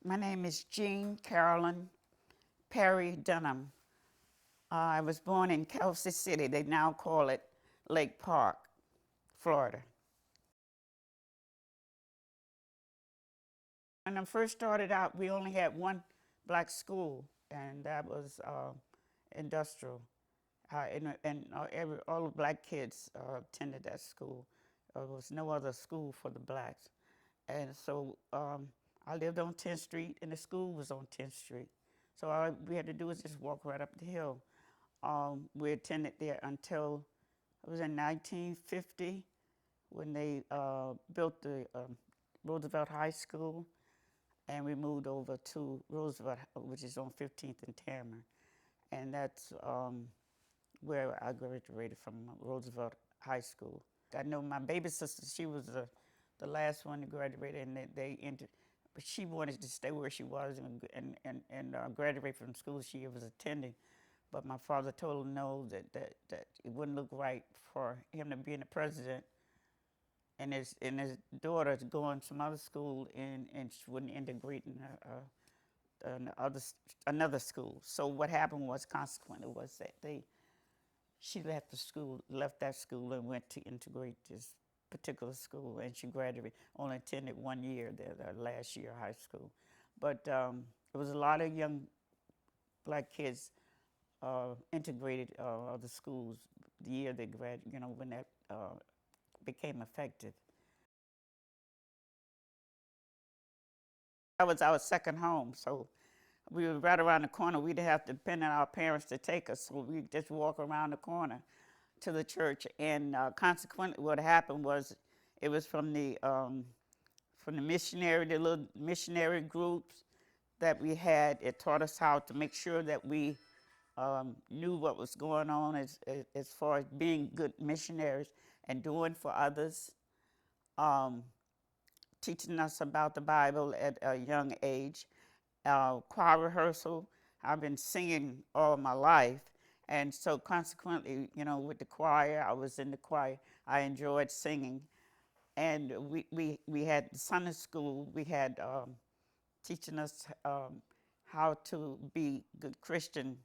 My name is Jean Carolyn Perry Dunham. I was born in Kelsey City. They now call it Lake Park, Florida. When I first started out, we only had one black school, and that was industrial. All the black kids attended that school. There was no other school for the blacks. And so I lived on 10th Street, and the school was on 10th Street. So all we had to do was just walk right up the hill. We attended there until it was in 1950 when they built the Roosevelt High School, and we moved over to Roosevelt, which is on 15th and Tamron. And that's where I graduated from Roosevelt High School. I know my baby sister, she was the last one to graduate, and they entered, but she wanted to stay where she was and graduate from the school she was attending. But my father told her no, that it wouldn't look right for him to be in the president and his daughter to go in some other school and she wouldn't integrate in another school. So what happened was, consequently, was that she left that school and went to integrate this particular school, and she graduated, only attended 1 year there, the last year of high school. But there was a lot of young black kids integrated other schools the year they graduated, when that became effective. That was our second home, so we were right around the corner. We didn't have to depend on our parents to take us, so we just walk around the corner to the church. And consequently, what happened was, it was from the missionary, the little missionary groups that we had. It taught us how to make sure that we knew what was going on as far as being good missionaries and doing for others, um, teaching us about the Bible at a young age. Choir rehearsal, I've been singing all my life, and so consequently, with the choir, I was in the choir. I enjoyed singing, and we had Sunday school. We had teaching us how to be good Christian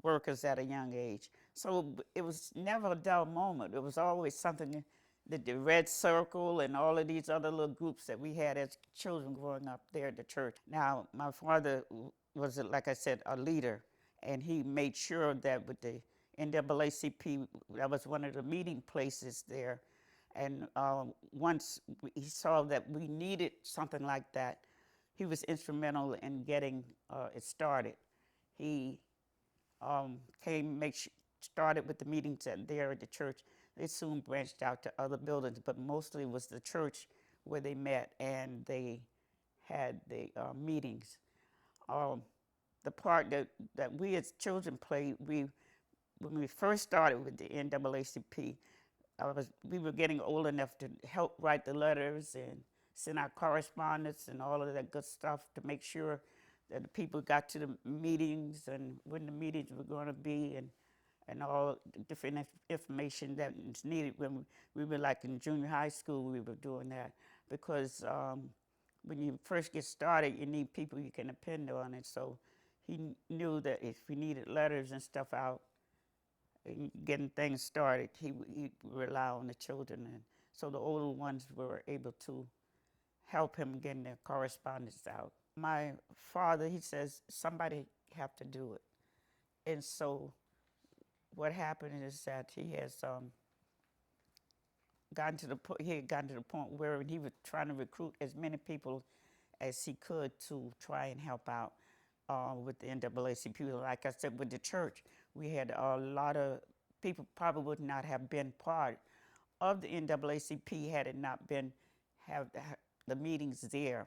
workers at a young age. So it was never a dull moment. It was always something that the Red Circle and all of these other little groups that we had as children growing up there at the church. Now, my father was, like I said, a leader, and he made sure that with the NAACP, that was one of the meeting places there. And once he saw that we needed something like that, he was instrumental in getting it started. He started with the meetings there at the church. They soon branched out to other buildings, but mostly it was the church where they met and they had the meetings. Um, the part that we as children played, when we first started with the NAACP, we were getting old enough to help write the letters and send out correspondence and all of that good stuff to make sure that the people got to the meetings and when the meetings were going to be, and all the different information that was needed. When we were like in junior high school, we were doing that because when you first get started, you need people you can depend on. And so he knew that if we needed letters and stuff out, getting things started, he rely on the children, and so the older ones were able to help him getting their correspondence out. My father, he says, somebody have to do it, and so what happened is that he has he had gotten to the point where he was trying to recruit as many people as he could to try and help out with the NAACP. Like I said, with the church, we had a lot of people probably would not have been part of the NAACP had it not been have the meetings there.